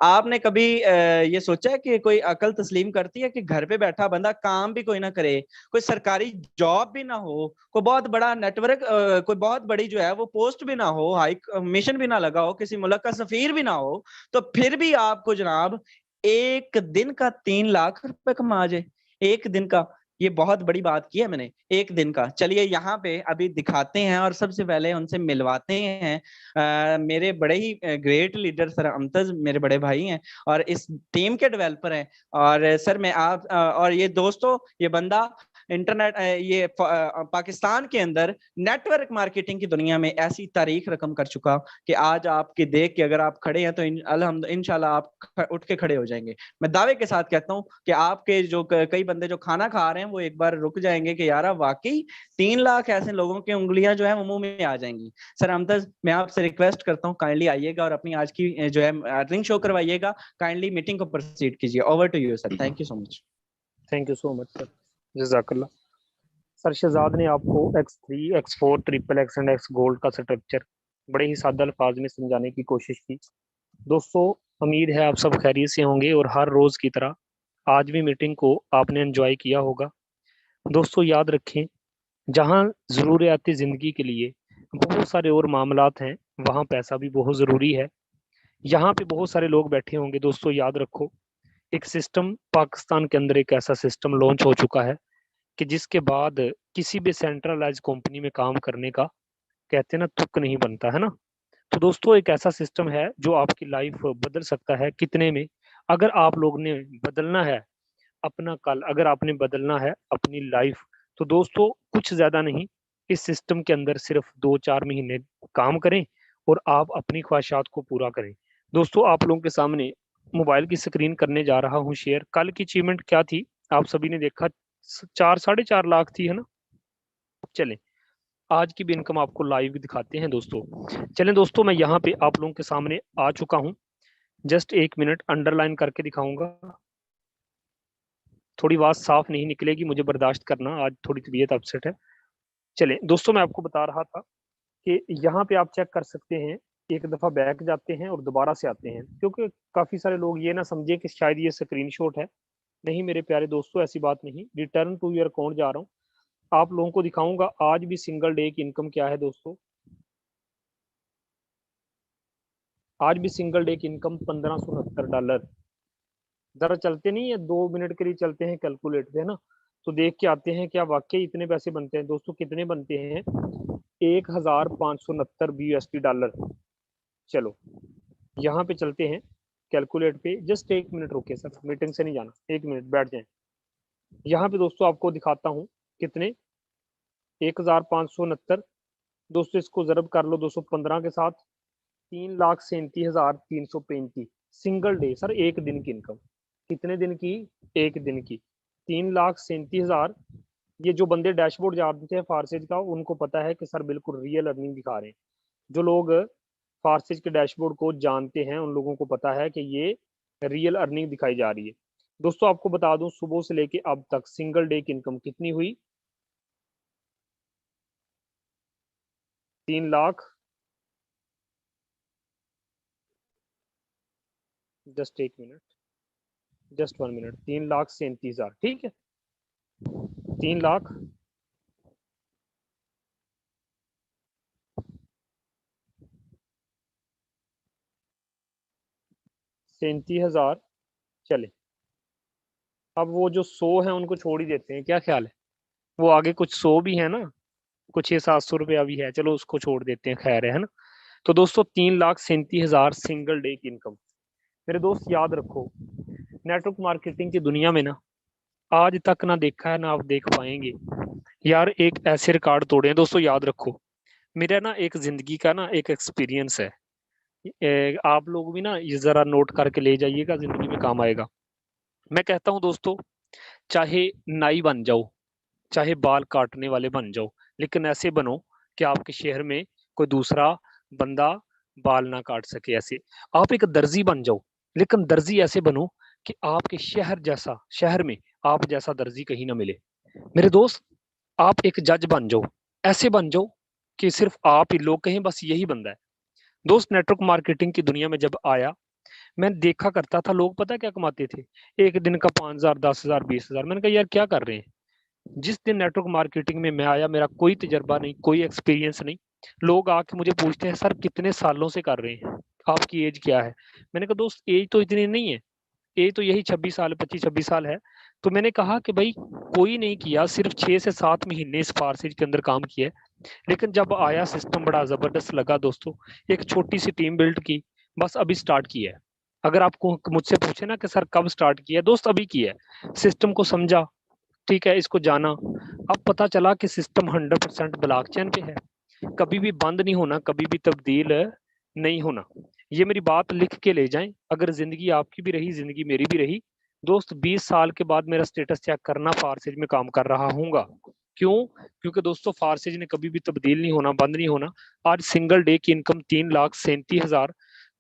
आपने कभी ये सोचा है कि कोई अकल तस्लीम करती है कि घर पे बैठा बंदा काम भी कोई ना करे, कोई सरकारी जॉब भी ना हो, कोई बहुत बड़ा नेटवर्क, कोई बहुत बड़ी जो है वो पोस्ट भी ना हो, हाई मिशन भी ना लगा हो, किसी मुल्क का सफीर भी ना हो, तो फिर भी आपको जनाब एक दिन का 3 लाख रुपए कमा जाए, एक दिन का। ये बहुत बड़ी बात की है मैंने, एक दिन का। चलिए यहाँ पे अभी दिखाते हैं और सबसे पहले उनसे मिलवाते हैं। मेरे बड़े ही ग्रेट लीडर सर अमतज मेरे बड़े भाई हैं और इस टीम के डेवलपर हैं। और सर मैं आप और ये दोस्तों, ये बंदा इंटरनेट ये पाकिस्तान के अंदर नेटवर्क मार्केटिंग की दुनिया में ऐसी तारीख रकम कर चुका कि आज आपके देख के अगर आप खड़े हैं तो इंशाल्लाह आप उठ के खड़े हो जाएंगे। मैं दावे के साथ कहता हूं कि आपके जो कई बंदे जो खाना खा रहे हैं वो एक बार रुक जाएंगे कि यार वाकई 3 लाख ऐसे लोगों की उंगलियां जो है वो मुंह में आ जाएंगी। सर अमतज मैं आपसे रिक्वेस्ट करता हूँ काइंडली आइएगा और अपनी आज की जो है अर्निंग शो करवाइएगा। काइंडली मीटिंग को प्रोसीड कीजिए। Over to you sir, thank you so much. Thank you so much sir, जज़ाकल्लाह। सर शहजाद ने आपको X3 X4 triple X and X gold का स्ट्रक्चर बड़े ही सादा अल्फाज में समझाने की कोशिश की। दोस्तों उम्मीद है आप सब खैरियत से होंगे और हर रोज़ की तरह आज भी मीटिंग को आपने एंजॉय किया होगा। दोस्तों याद रखें जहाँ ज़रूरियाती ज़िंदगी के लिए बहुत सारे और मामलात हैं, वहाँ पैसा भी बहुत ज़रूरी है। यहाँ पे बहुत सारे लोग बैठे होंगे दोस्तों, याद रखो, एक सिस्टम पाकिस्तान के अंदर एक ऐसा सिस्टम लॉन्च हो चुका है कि जिसके बाद किसी भी सेंट्रलाइज़ कंपनी में काम करने का कहते हैं ना तुक नहीं बनता, है ना? तो दोस्तों एक ऐसा सिस्टम है जो आपकी लाइफ बदल सकता है कितने में, अगर आप लोग ने बदलना है अपना कल, अगर आपने बदलना है अपनी लाइफ, तो दोस्तों कुछ ज्यादा नहीं, इस सिस्टम के अंदर सिर्फ 2-4 महीने काम करें और आप अपनी ख्वाहिशात को पूरा करें। दोस्तों आप लोगों के सामने मोबाइल की स्क्रीन करने जा रहा हूँ शेयर। कल की अचीवमेंट क्या थी आप सभी ने देखा, 4-4.5 लाख थी, है ना? चलें आज की भी इनकम आपको लाइव दिखाते हैं दोस्तों। चलें दोस्तों, मैं यहाँ पे आप लोगों के सामने आ चुका हूँ, जस्ट 1 मिनट अंडरलाइन करके दिखाऊंगा। थोड़ी आवाज साफ नहीं निकलेगी, मुझे बर्दाश्त करना, आज थोड़ी तबीयत अपसेट है। चलें दोस्तों, मैं आपको बता रहा था कि यहाँ पे आप चेक कर सकते हैं, एक दफा बैक जाते हैं और दोबारा से आते हैं, क्योंकि काफी सारे लोग ये ना समझे कि शायद ये स्क्रीनशॉट है। नहीं मेरे प्यारे दोस्तों, ऐसी बात नहीं। रिटर्न टू योर अकाउंट जा रहा हूँ, आप लोगों को दिखाऊंगा आज भी सिंगल डे की इनकम क्या है दोस्तों। आज भी सिंगल डे की इनकम $1569। जरा चलते नहीं है, 2 मिनट के लिए चलते हैं कैलकुलेट पे, है ना? तो देख के आते हैं क्या वाकई इतने पैसे बनते हैं दोस्तों। कितने बनते हैं? 1569 BUSD डॉलर। चलो यहाँ पे चलते हैं कैलकुलेट पे, जस्ट 1 मिनट रुके सर, मीटिंग से नहीं जाना, 1 मिनट बैठ जाए। यहाँ पे दोस्तों आपको दिखाता हूँ कितने, 1569। दोस्तों इसको जरब कर लो 215 के साथ, 3,37,335 सिंगल डे सर, एक दिन की इनकम। कितने दिन की? एक दिन की 3,37,000। ये जो बंदे डैशबोर्ड जानते हैं फारसेज का, उनको पता है कि सर बिल्कुल रियल अर्निंग दिखा रहे हैं। जो लोग फारसेज के डैशबोर्ड को जानते हैं उन लोगों को पता है कि ये रियल अर्निंग दिखाई जा रही है। दोस्तों आपको बता दूं, सुबह से लेके अब तक सिंगल डे की इनकम कितनी हुई? 3 lakh, just 1 minute, just 1 minute, 3,37,000, ठीक है? 3 लाख 37,000। चले, अब वो जो 100 है उनको छोड़ ही देते हैं, क्या ख्याल है? वो आगे कुछ 100 भी है ना, कुछ 600-700 रुपया भी है, चलो उसको छोड़ देते हैं, खैर है ना? तो दोस्तों 3,37,000 सिंगल डे की इनकम। मेरे दोस्त याद रखो, नेटवर्क मार्केटिंग की दुनिया में ना आज तक ना देखा है ना आप देख पाएंगे यार, एक ऐसे रिकॉर्ड तोड़े हैं दोस्तों। याद रखो, मेरा ना एक जिंदगी का ना एक एक्सपीरियंस है, आप लोग भी ना ये जरा नोट करके ले जाइएगा, जिंदगी में काम आएगा। मैं कहता हूँ दोस्तों, चाहे नाई बन जाओ, चाहे बाल काटने वाले बन जाओ, लेकिन ऐसे बनो कि आपके शहर में कोई दूसरा बंदा बाल ना काट सके। ऐसे आप एक दर्जी बन जाओ, लेकिन दर्जी ऐसे बनो कि आपके शहर में आप जैसा दर्जी कहीं ना मिले। मेरे दोस्त आप एक जज बन जाओ, ऐसे बन जाओ कि सिर्फ आप ही लोग कहें बस यही बंदा है। दोस्त नेटवर्क मार्केटिंग की दुनिया में जब आया, मैं देखा करता था लोग पता क्या कमाते थे, एक दिन का 5,000, 10,000, 20,000। मैंने कहा यार क्या कर रहे हैं? जिस दिन नेटवर्क मार्केटिंग में मैं आया, मेरा कोई तजर्बा नहीं, कोई एक्सपीरियंस नहीं। लोग आके मुझे पूछते हैं सर कितने सालों से कर रहे हैं, आपकी एज क्या है? मैंने कहा दोस्त एज तो इतनी नहीं है, एज तो यही 26 साल, 25-26 साल है। तो मैंने कहा कि भाई कोई नहीं किया, सिर्फ 6 से 7 महीने इस फारसेज के अंदर काम किया है, लेकिन जब आया सिस्टम बड़ा जबरदस्त लगा दोस्तों। एक छोटी सी टीम बिल्ड की, बस अभी स्टार्ट किया है। अगर आपको मुझसे पूछे ना कि सर कब स्टार्ट किया, दोस्त अभी किया है। सिस्टम को समझा, ठीक है, इसको जाना, अब पता चला कि सिस्टम 100% ब्लॉकचेन पे है, कभी भी बंद नहीं होना, कभी भी तब्दील नहीं होना। ये मेरी बात लिख के ले जाएं, अगर जिंदगी आपकी भी रही, जिंदगी मेरी भी रही दोस्त, 20 साल के बाद मेरा स्टेटस चेक करना, फारसेज में काम कर रहा हूँगा। क्यों? क्योंकि दोस्तों फारसेज ने कभी भी तब्दील नहीं होना, बंद नहीं होना। आज सिंगल डे की इनकम 3,37,000।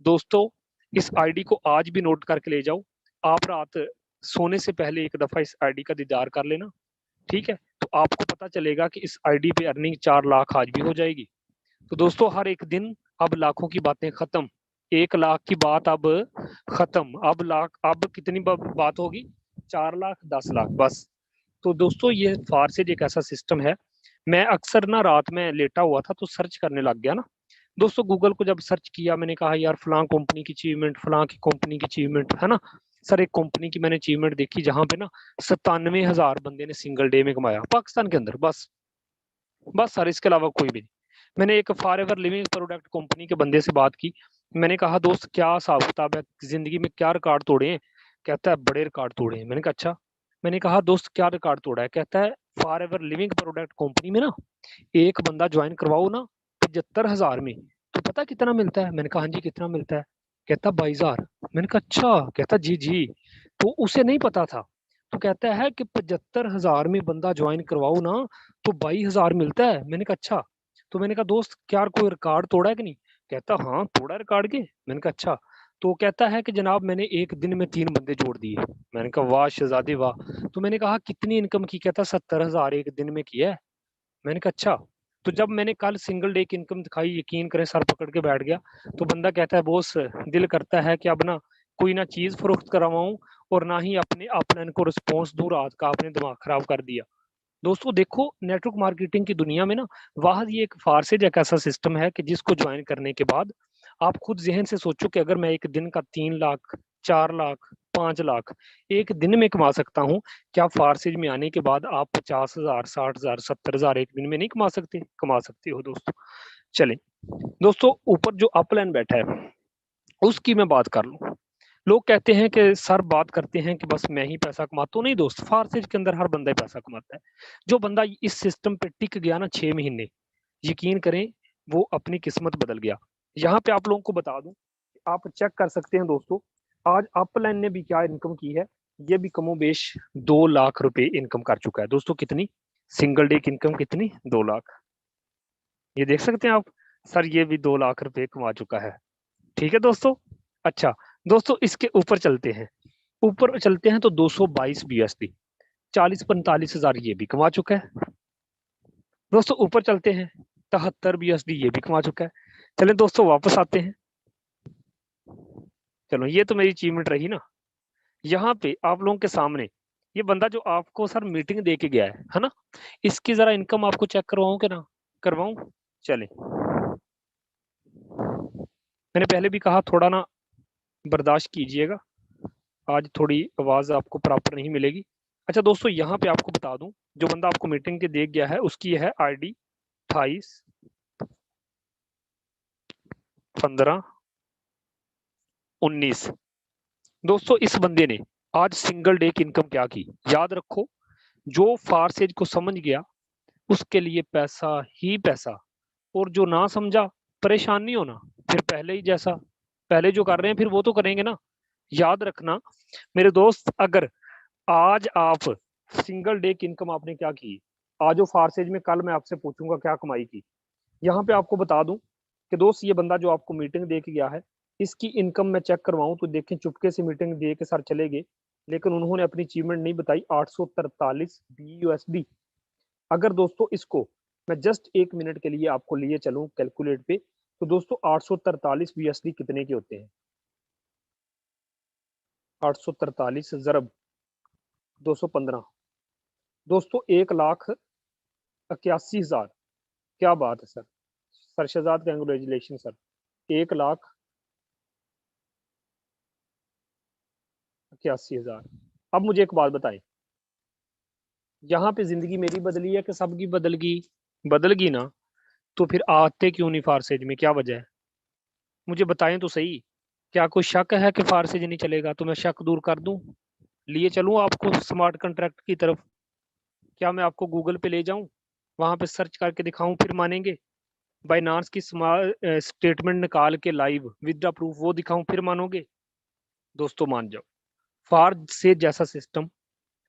दोस्तों इस आईडी को आज भी नोट करके ले जाओ, आप रात सोने से पहले एक दफा इस आईडी का दीदार कर लेना, ठीक है? तो आपको पता चलेगा कि इस आईडी पे अर्निंग 4 लाख आज भी हो जाएगी। तो दोस्तों हर एक दिन अब लाखों की बातें खत्म, 1 लाख की बात अब खत्म, अब लाख, अब कितनी बात होगी? 4 लाख, 10 लाख, बस। तो दोस्तों ये फारसेज एक ऐसा सिस्टम है मैं अक्सर ना रात में लेटा हुआ था तो सर्च करने लग गया ना दोस्तों। गूगल को जब सर्च किया मैंने कहा यार फलां कंपनी की अचीवमेंट, फलां की कंपनी की अचीवमेंट, है ना सर। एक कंपनी की मैंने अचीवमेंट देखी जहां पे ना 97,000 बंदे ने सिंगल डे में कमाया पाकिस्तान के अंदर। बस बस सर, इसके अलावा कोई भी नहीं। मैंने एक for ever living product company के बंदे से बात की। मैंने कहा दोस्त क्या हिसाब किताब है, जिंदगी में क्या रिकॉर्ड तोड़े हैं? कहता है बड़े रिकॉर्ड तोड़े हैं। मैंने कहा अच्छा। मैंने कहा दोस्त क्या रिकॉर्ड तोड़ा है? कहता है for ever living product company में ना एक बंदा ज्वाइन करवाओ ना 75,000 में, तो पता कितना मिलता है? मैंने कहा हाँ जी कितना मिलता है? कहता 22,000। मैंने कहा अच्छा। कहता जी जी। तो उसे नहीं पता था। तो कहता है कि 75,000 में बंदा ज्वाइन करवाओ ना तो 22,000 मिलता है। मैंने कहा अच्छा। तो मैंने कहा दोस्त क्या कोई रिकॉर्ड तोड़ा है कि नहीं? कहता हाँ तोड़ा रिकॉर्ड के। मैंने कहा अच्छा। तो कहता है कि जनाब मैंने एक दिन में 3 बंदे जोड़ दिए। मैंने कहा वाह शहजादे वाह। तो मैंने कहा कितनी इनकम की? कहता 70,000 एक दिन में किया है। मैंने कहा अच्छा। तो जब मैंने कल सिंगल डे की इनकम दिखाई, यकीन करें सर पकड़ के बैठ गया। तो बंदा कहता है बॉस दिल करता है कि अब ना कोई ना चीज फरोख्त करवाऊं और ना ही अपने अपने को रिस्पॉन्स दूं, रात का आपने दिमाग खराब कर दिया। दोस्तों देखो नेटवर्क मार्केटिंग की दुनिया में ना वाह ये एक फारसेज एक ऐसा सिस्टम है कि जिसको ज्वाइन करने के बाद आप खुद जहन से सोचो कि अगर मैं एक दिन का 3 लाख, 4 लाख, 5 लाख एक दिन में कमा सकता हूँ, क्या फारसेज में आने के बाद आप 50,000, 60,000, 70,000 एक दिन में नहीं कमा सकते? कमा सकते हो दोस्तों। चले दोस्तों, ऊपर जो अपलाइन बैठा है उसकी मैं बात कर लूं। लोग कहते हैं कि सर बात करते हैं कि बस मैं ही पैसा कमाता हूँ। नहीं दोस्त, फारसेज के अंदर हर बंदा ही पैसा कमाता है। जो बंदा इस सिस्टम पे टिक गया ना 6 महीने, यकीन करें वो अपनी किस्मत बदल गया। यहाँ पे आप लोगों को बता दूं, आप चेक कर सकते हैं दोस्तों, आज अपलाइन ने भी क्या इनकम की है। ये भी कमोबेश 2 लाख रुपए इनकम कर चुका है दोस्तों। कितनी? सिंगल डे की इनकम कितनी? 2 लाख। ये देख सकते हैं आप। सर ये भी 2 लाख रुपए कमा चुका है। ठीक है दोस्तों। अच्छा दोस्तों, इसके ऊपर चलते हैं। ऊपर चलते हैं तो 222 बीएसडी, 40-45 हजार ये भी कमा चुका है दोस्तों। ऊपर चलते हैं, 73 बीएसडी ये भी कमा चुका है। चलें दोस्तों वापस आते हैं। चलो ये तो मेरी अचीवमेंट रही ना। यहाँ पे आप लोगों के सामने ये बंदा जो आपको सर मीटिंग दे के गया है ना, इसकी जरा इनकम आपको चेक करवाऊं कि ना करवाऊं? चले, मैंने पहले भी कहा थोड़ा ना बर्दाश्त कीजिएगा, आज थोड़ी आवाज आपको प्रॉपर नहीं मिलेगी। अच्छा दोस्तों, यहाँ पे आपको बता दूं, जो बंदा आपको मीटिंग के दे गया है उसकी है आईडी 28-15-19। दोस्तों इस बंदे ने आज सिंगल डे की इनकम क्या की? याद रखो, जो फारसेज को समझ गया उसके लिए पैसा ही पैसा, और जो ना समझा परेशान नहीं होना। फिर पहले ही जैसा पहले जो कर रहे हैं फिर वो तो करेंगे ना। याद रखना मेरे दोस्त, अगर आज आप सिंगल डे की इनकम आपने क्या की, आज वो फारसेज में कल मैं आपसे पूछूंगा क्या कमाई की। यहाँ पे आपको बता दूं कि दोस्त ये बंदा जो आपको मीटिंग दे के गया है, इसकी इनकम मैं चेक करवाऊं तो देखें, चुपके से मीटिंग दे के सर चले गए, लेकिन उन्होंने अपनी अचीवमेंट नहीं बताई। 843 BUSD। अगर दोस्तों इसको मैं जस्ट 1 मिनट के लिए आपको लिए चलूं कैलकुलेट पे, तो दोस्तों 843 BUSD कितने के होते हैं? 843 जरब 215 दोस्तों, 1,81,000। क्या बात है sir. Sir Shahzad congratulation sir. 1,81,000। अब मुझे एक बात बताएं, यहाँ पे जिंदगी मेरी बदली है कि सबकी बदल गई? बदल गई ना। तो फिर आते क्यों नहीं फारसेज में? क्या वजह है? मुझे बताएं तो सही। क्या कोई शक है कि फारसेज नहीं चलेगा? तो मैं शक दूर कर दूं, लिए चलूं आपको स्मार्ट कॉन्ट्रैक्ट की तरफ। क्या मैं आपको गूगल पे ले जाऊं, वहां पे सर्च करके दिखाऊं फिर मानेंगे? बाइनांस की स्टेटमेंट निकाल के लाइव विद प्रूफ वो दिखाऊं फिर मानोगे? दोस्तों मान जाओ, फार से जैसा सिस्टम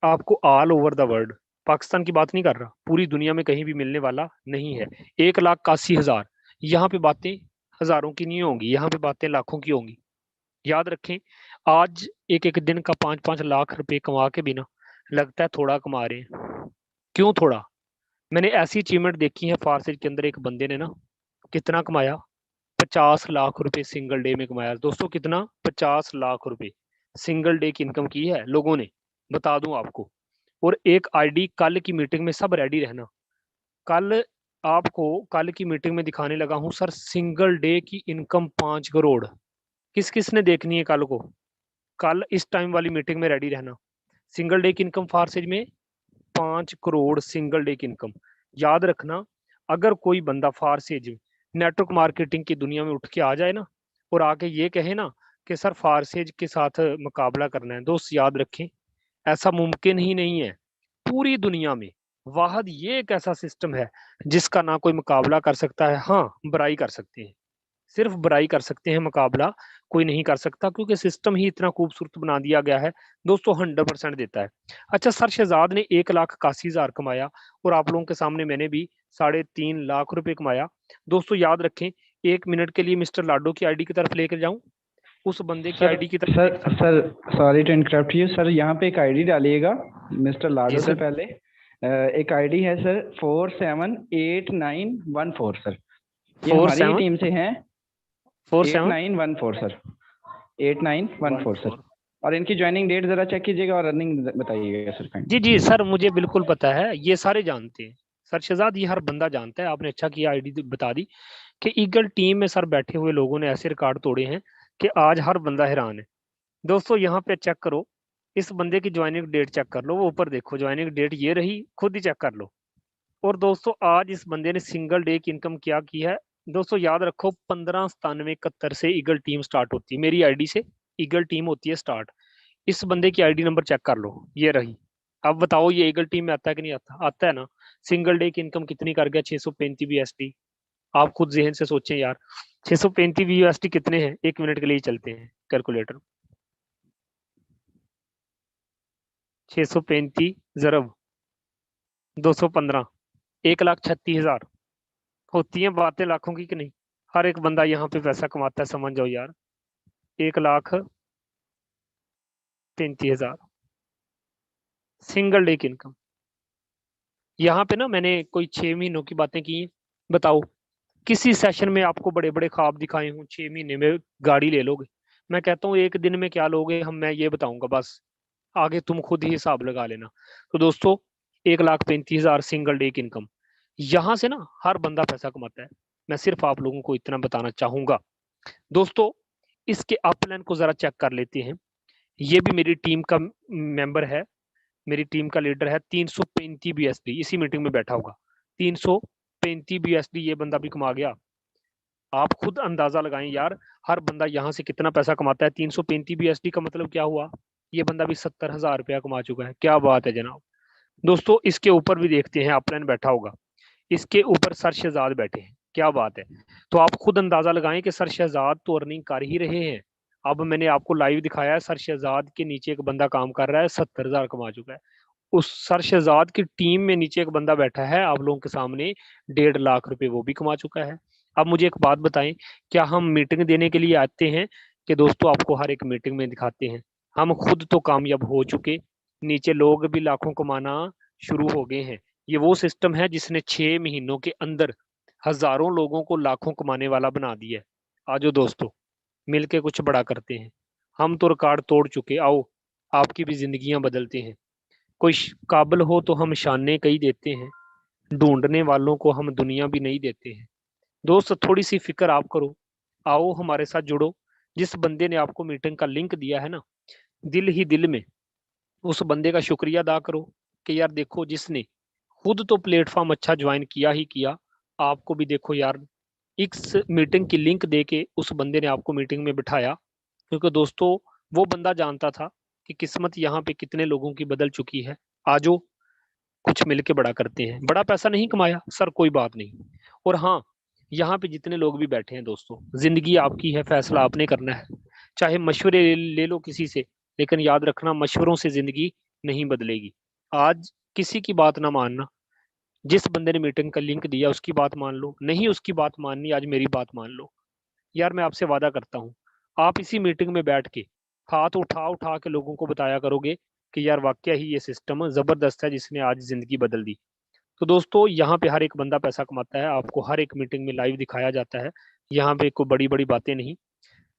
आपको all over the world, Pakistan की बात नहीं कर रहा, पूरी दुनिया में कहीं भी मिलने वाला नहीं है। 1,81,000। यहाँ पे बातें हजारों की नहीं होंगी, यहाँ पे बातें लाखों की होंगी। याद रखें, आज एक एक दिन का 5-5 लाख रुपए कमा के भी ना लगता है थोड़ा कमा रहे हैं। क्यों थोड़ा? मैंने ऐसी अचीवमेंट देखी है फारसेज के अंदर, एक बंदे ने ना कितना कमाया, 50 लाख रुपए सिंगल डे में कमाया दोस्तों। कितना? 50 लाख रुपए सिंगल डे की इनकम की है लोगों ने, बता दूं आपको। और एक आईडी, कल की मीटिंग में सब रेडी रहना, कल आपको कल की मीटिंग में दिखाने लगा हूं सर, सिंगल डे की इनकम 5 करोड़। किस किस ने देखनी है कल को? कल इस टाइम वाली मीटिंग में रेडी रहना। सिंगल डे की इनकम फारसेज में 5 करोड़ सिंगल डे की इनकम। याद रखना, अगर कोई बंदा फारसेज नेटवर्क मार्केटिंग की दुनिया में उठ के आ जाए ना, और आके ये कहे ना कि सर फारसेज के साथ मुकाबला करना है, दोस्त याद रखें, ऐसा मुमकिन ही नहीं है। पूरी दुनिया में वाहद ये एक ऐसा सिस्टम है जिसका ना कोई मुकाबला कर सकता है। हाँ, बुराई कर सकते हैं, सिर्फ बुराई कर सकते हैं, मुकाबला कोई नहीं कर सकता, क्योंकि सिस्टम ही इतना खूबसूरत बना दिया गया है दोस्तों, 100% देता है। अच्छा, सर शहजाद ने 1,81,000 कमाया, और आप लोगों के सामने मैंने भी 3.5 लाख रुपए कमाया। दोस्तों याद रखें, 1 मिनट के लिए मिस्टर लाडो की आईडी की तरफ लेकर जाऊं, उस बंदे की सर आईडी की तरफ सर देख सकते sir sorry to interrupt you sir, यहाँ पे एक आईडी डालिएगा मिस्टर हैं। जी लाडो से सर। पहले। एक आईडी है सर 478914 सर, ये फोर हमारी ही सेवन टीम से हैं। Four eight seven nine one four sir, eight nine one one four sir. Four और इनकी ज्वाइनिंग डेट जरा चेक कीजिएगा और रनिंग बताइएगा सर जी काइंडली। जी सर, मुझे बिल्कुल पता है, ये सारे जानते हैं सर शहजाद, ये हर बंदा जानता है। आपने अच्छा किया आईडी बता दी कि ईगल टीम में सर बैठे हुए लोगों ने ऐसे रिकॉर्ड तोड़े हैं कि आज हर बंदा हैरान है। दोस्तों यहाँ पे चेक करो, इस बंदे की ज्वाइनिंग डेट चेक कर लो, वो ऊपर देखो, ज्वाइनिंग डेट ये रही, खुद ही चेक कर लो। और दोस्तों आज इस बंदे ने सिंगल डे की इनकम क्या की है? दोस्तों याद रखो, 159771 से ईगल टीम स्टार्ट होती है, मेरी आईडी से ईगल टीम होती है स्टार्ट। इस बंदे की आईडी नंबर चेक कर लो, ये रही। अब बताओ ये ईगल टीम में आता है कि नहीं आता? आता है ना। सिंगल डे की इनकम कितनी कर गया? 635 BSD। आप खुद जहन से सोचें यार, 635 BSD कितने हैं? 1 मिनट के लिए चलते हैं कैलकुलेटर। 635 जरब 215, 1,36,000। होती हैं बातें लाखों की कि नहीं? हर एक बंदा यहाँ पे पैसा कमाता है, समझ जाओ यार। 1,35,000 सिंगल डे की इनकम। यहाँ पे ना मैंने कोई 6 महीनों की बातें की हैं। बताओ, किसी सेशन में आपको बड़े बड़े ख्वाब दिखाए हूँ, 6 महीने में गाड़ी ले लोगे? मैं कहता हूँ एक दिन में क्या लोगे हम, मैं ये बताऊंगा बस, आगे तुम खुद ही हिसाब लगा लेना। तो दोस्तों 1,35,000 सिंगल डे की इनकम, यहाँ से ना हर बंदा पैसा कमाता है। मैं सिर्फ आप लोगों को इतना बताना चाहूंगा। दोस्तों इसके अपलाइन को जरा चेक कर लेते हैं। ये भी मेरी टीम का मेंबर है, मेरी टीम का लीडर है। 335 BSD इसी मीटिंग में बैठा होगा। 335 BSD ये बंदा भी कमा गया। आप खुद अंदाजा लगाएं यार, हर बंदा यहाँ से कितना पैसा कमाता है। 335 BSD का मतलब क्या हुआ? ये बंदा भी 70,000 रुपया कमा चुका है। क्या बात है जनाब। दोस्तों इसके ऊपर भी देखते हैं, अपलाइन बैठा होगा, इसके ऊपर सर शहजाद बैठे हैं। क्या बात है। तो आप खुद अंदाजा लगाएं कि सर शहजाद तो अर्निंग कर ही रहे हैं। अब मैंने आपको लाइव दिखाया है, सर शहजाद के नीचे एक बंदा काम कर रहा है, 70,000 कमा चुका है। उस सर शहजाद की टीम में नीचे एक बंदा बैठा है आप लोगों के सामने, 1.5 लाख रुपए वो भी कमा चुका है। अब मुझे एक बात बताएं, क्या हम मीटिंग देने के लिए आते हैं कि दोस्तों आपको हर एक मीटिंग में दिखाते हैं? हम खुद तो कामयाब हो चुके, नीचे लोग भी लाखों कमाना शुरू हो गए हैं। ये वो सिस्टम है जिसने 6 महीनों के अंदर हजारों लोगों को लाखों कमाने वाला बना दिया है। आजो दोस्तों, मिलके कुछ बड़ा करते हैं। हम तो रिकॉर्ड तोड़ चुके, आओ आपकी भी जिंदगियां बदलते हैं। कोई काबिल हो तो हम शाने कई देते हैं, ढूंढने वालों को हम दुनिया भी नहीं देते हैं। दोस्त थोड़ी सी फिक्र आप करो, आओ हमारे साथ जुड़ो। जिस बंदे ने आपको मीटिंग का लिंक दिया है ना, दिल ही दिल में उस बंदे का शुक्रिया अदा करो कि यार देखो, जिसने खुद तो प्लेटफॉर्म अच्छा ज्वाइन किया ही किया, आपको भी देखो यार, इस मीटिंग की लिंक दे के उस बंदे ने आपको मीटिंग में बिठाया। क्योंकि दोस्तों वो बंदा जानता था कि किस्मत यहाँ पे कितने लोगों की बदल चुकी है। आजो कुछ मिलके बड़ा करते हैं। बड़ा पैसा नहीं कमाया सर, कोई बात नहीं। और हाँ, यहाँ पे जितने लोग भी बैठे हैं दोस्तों, जिंदगी आपकी है, फैसला आपने करना है। चाहे मशवरे ले लो किसी से, लेकिन याद रखना मशवरों से जिंदगी नहीं बदलेगी। आज किसी की बात ना मानना, जिस बंदे ने मीटिंग का लिंक दिया उसकी बात मान लो, नहीं उसकी बात माननी, आज मेरी बात मान लो। यार मैं आपसे वादा करता हूँ, आप इसी मीटिंग में बैठ के हाथ उठा उठा के लोगों को बताया करोगे कि यार वाकया ही ये सिस्टम जबरदस्त है जिसने आज जिंदगी बदल दी। तो दोस्तों यहाँ पे हर एक बंदा पैसा कमाता है, आपको हर एक मीटिंग में लाइव दिखाया जाता है। यहाँ पे कोई बड़ी बड़ी बातें नहीं।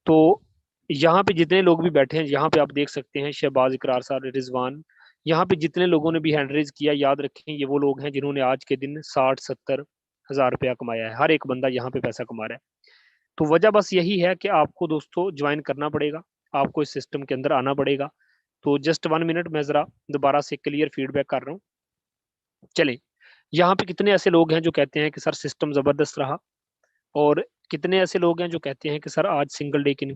तो यहाँ पे जितने लोग भी बैठे हैं, यहाँ पे आप देख सकते हैं शहबाज इकरार सर, रिजवान, यहाँ पे जितने लोगों ने भी हैंड रेज किया, याद रखें ये वो लोग हैं जिन्होंने आज के दिन 60-70 हज़ार रुपया कमाया है। हर एक बंदा यहाँ पे पैसा कमा रहा है। तो वजह बस यही है कि आपको दोस्तों ज्वाइन करना पड़ेगा, आपको इस सिस्टम के अंदर आना पड़ेगा। तो जस्ट 1 मिनट, मैं जरा दोबारा से क्लियर फीडबैक कर रहा हूँ। चले, यहाँ पे कितने ऐसे लोग हैं जो कहते हैं कि सर सिस्टम जबरदस्त रहा, और कितने ऐसे लोग हैं जो कहते हैं कि सर आज सिंगल डे की